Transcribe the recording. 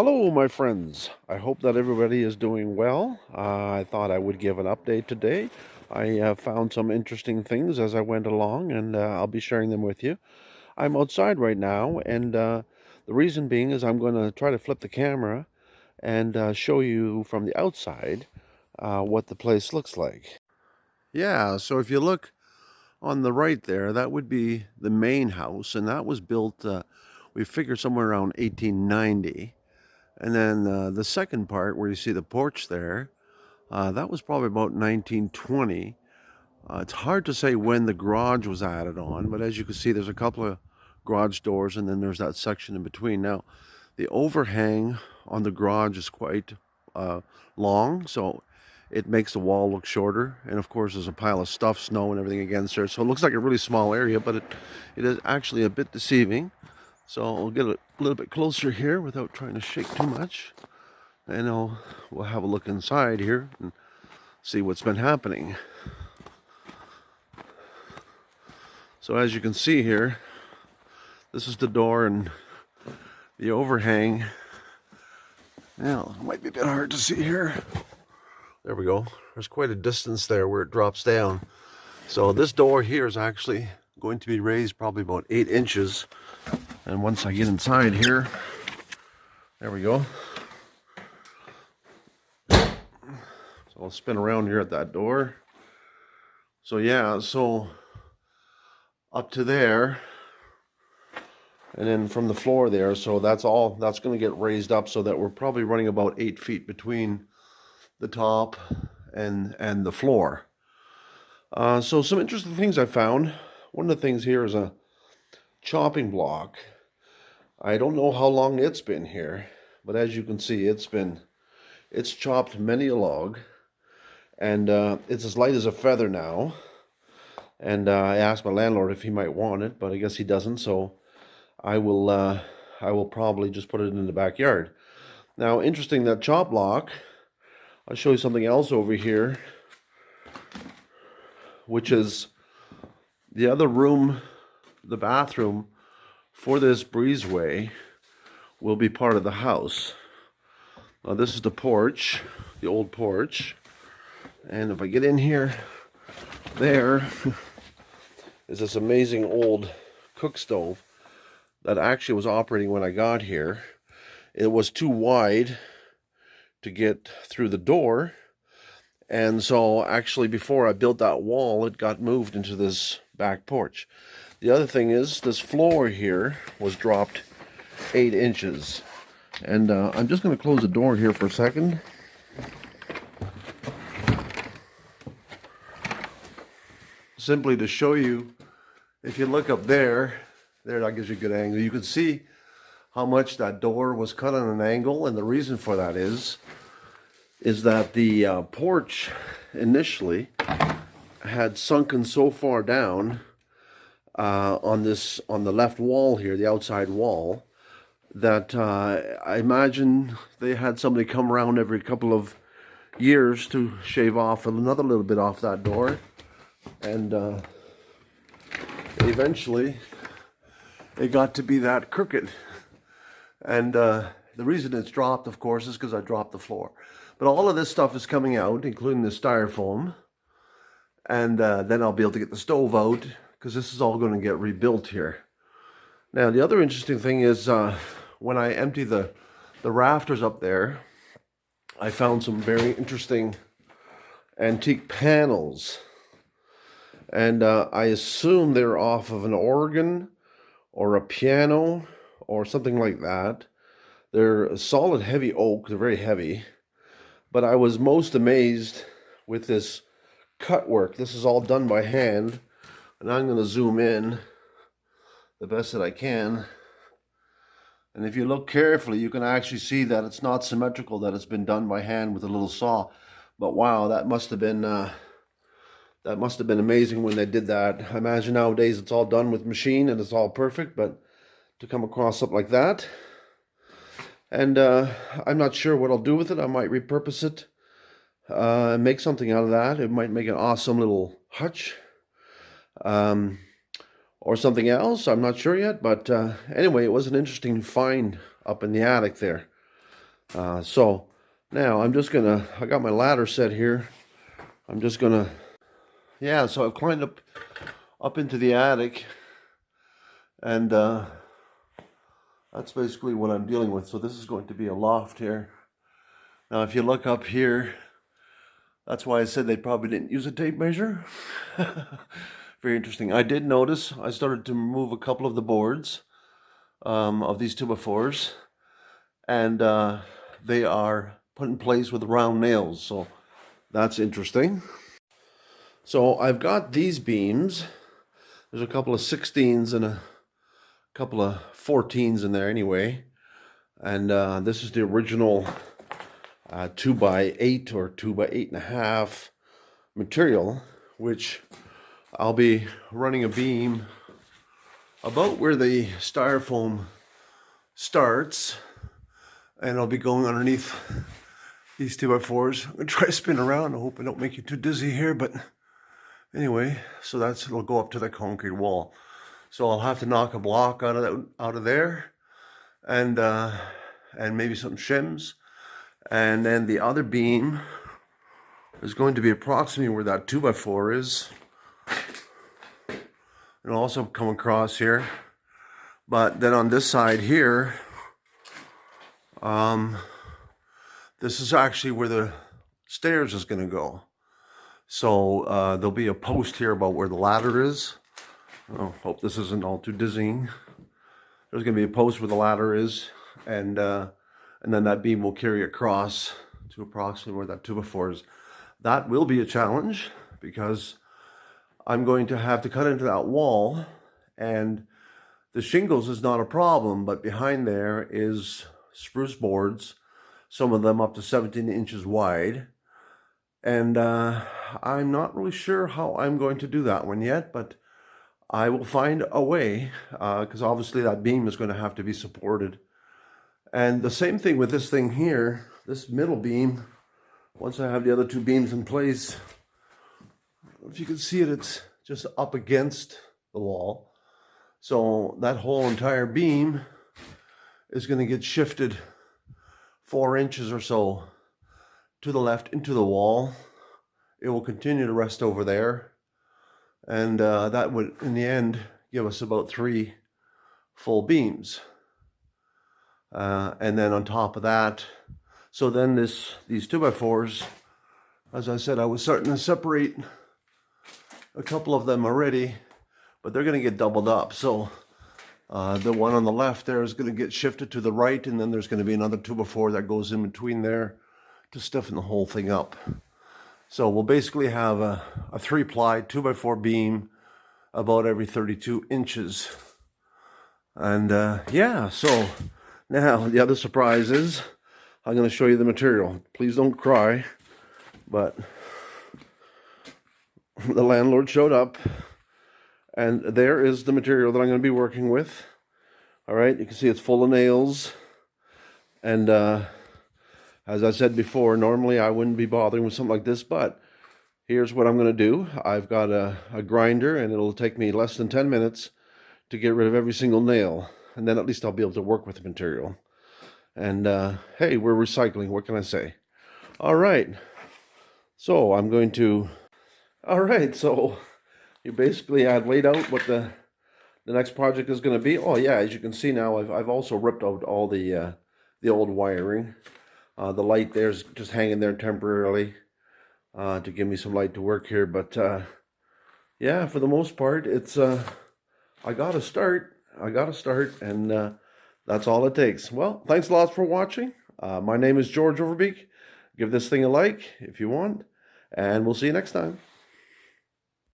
Hello, my friends. I hope that everybody is doing well. I thought I would give an update today. I found some interesting things as I went along, and I'll be sharing them with you. I'm outside right now, and the reason being is I'm going to try to flip the camera and show you from the outside what the place looks like. Yeah, so if you look on the right there, that would be the main house, and that was built, we figure, somewhere around 1890. And then the second part where you see the porch there, that was probably about 1920. It's hard to say when the garage was added on, but as you can see, there's a couple of garage doors and then there's that section in between. Now, the overhang on the garage is quite long, so it makes the wall look shorter. And of course, there's a pile of stuff, snow and everything against there. So it looks like a really small area, but it is actually a bit deceiving. So I'll get a little bit closer here without trying to shake too much. And we'll have a look inside here and see what's been happening. So as you can see here, this is the door and the overhang. Now, it might be a bit hard to see here. There we go. There's quite a distance there where it drops down. So this door here is actually going to be raised probably about 8 inches. And once I get inside here, there we go. So I'll spin around here at that door. So yeah, so up to there, and then from the floor there, so that's going to get raised up so that we're probably running about 8 feet between the top and the floor. So some interesting things I found. One of the things here is a chopping block. I don't know how long it's been here, but as you can see, it's chopped many a log, and it's as light as a feather now. And I asked my landlord if he might want it, but I guess he doesn't, so I will probably just put it in the backyard. Now, interesting, that chop block, I'll show you something else over here, which is the other room, the bathroom for this breezeway will be part of the house. Now this is the porch, the old porch. And if I get in here, there is this amazing old cook stove that actually was operating when I got here. It was too wide to get through the door. And so actually before I built that wall, it got moved into this back porch. The other thing is this floor here was dropped 8 inches. And I'm just going to close the door here for a second. Simply to show you, if you look up there, that gives you a good angle. You can see how much that door was cut on an angle, and the reason for that is that the porch initially had sunken so far down on the left wall here, the outside wall, that I imagine they had somebody come around every couple of years to shave off another little bit off that door, and eventually it got to be that crooked. And the reason it's dropped, of course, is because I dropped the floor. But all of this stuff is coming out, including the styrofoam, and then I'll be able to get the stove out, because this is all going to get rebuilt here. Now, the other interesting thing is when I empty the rafters up there, I found some very interesting antique panels. And I assume they're off of an organ or a piano or something like that. They're a solid heavy oak, they're very heavy. But I was most amazed with this cut work. This is all done by hand. And I'm going to zoom in the best that I can. And if you look carefully, you can actually see that it's not symmetrical, that it's been done by hand with a little saw. But wow, that must have been amazing when they did that. I imagine nowadays it's all done with machine and it's all perfect, but to come across something like that. And I'm not sure what I'll do with it. I might repurpose it and make something out of that. It might make an awesome little hutch. Or something else, I'm not sure yet, but anyway, it was an interesting find up in the attic there. So now I'm just gonna, I got my ladder set here. I'm just gonna, yeah, so I've climbed up into the attic, and that's basically what I'm dealing with. So this is going to be a loft here. Now if you look up here, that's why I said they probably didn't use a tape measure. Very interesting. I did notice I started to remove a couple of the boards of these 2x4s, and they are put in place with round nails, so that's interesting. So I've got these beams. There's a couple of 16s and a couple of 14s in there anyway, and this is the original 2x8 or 2x8.5 material, which I'll be running a beam about where the styrofoam starts, and I'll be going underneath these 2x4s. I'm gonna try to spin around. I hope I don't make you too dizzy here, but anyway, so it'll go up to the concrete wall. So I'll have to knock a block out of there, and maybe some shims, and then the other beam is going to be approximately where that 2x4 is. It'll also come across here, but then on this side here, this is actually where the stairs is going to go. So there'll be a post here about where the ladder is. Oh, hope this isn't all too dizzying. There's going to be a post where the ladder is, and then that beam will carry across to approximately where that 2x4 is. That will be a challenge because I'm going to have to cut into that wall, and the shingles is not a problem, but behind there is spruce boards, some of them up to 17 inches wide, and I'm not really sure how I'm going to do that one yet, but I will find a way, because obviously that beam is going to have to be supported. And the same thing with this thing here, this middle beam. Once I have the other two beams in place, if you can see it, it's just up against the wall. So that whole entire beam is going to get shifted 4 inches or so to the left into the wall. It will continue to rest over there, and that would in the end give us about 3 full beams. And then on top of that, so then these 2x4s, as I said, I was starting to separate a couple of them already, but they're going to get doubled up. So the one on the left there is going to get shifted to the right, and then there's going to be another 2x4 that goes in between there to stiffen the whole thing up. So we'll basically have a 3-ply 2x4 beam about every 32 inches. And yeah, so now the other surprise is I'm going to show you the material. Please don't cry, but the landlord showed up, and there is the material that I'm going to be working with. All right, you can see it's full of nails, and as I said before, normally I wouldn't be bothering with something like this, but here's what I'm going to do. I've got a grinder, and it'll take me less than 10 minutes to get rid of every single nail, and then at least I'll be able to work with the material. And hey, we're recycling, what can I say? All right, so I'm going to, all right, so you basically, I've laid out what the next project is going to be. Oh yeah, as you can see now, I've also ripped out all the old wiring. The light there's just hanging there temporarily to give me some light to work here. But yeah, for the most part, it's I gotta start, and that's all it takes. Well, thanks a lot for watching. My name is George Overbeek. Give this thing a like if you want, and we'll see you next time.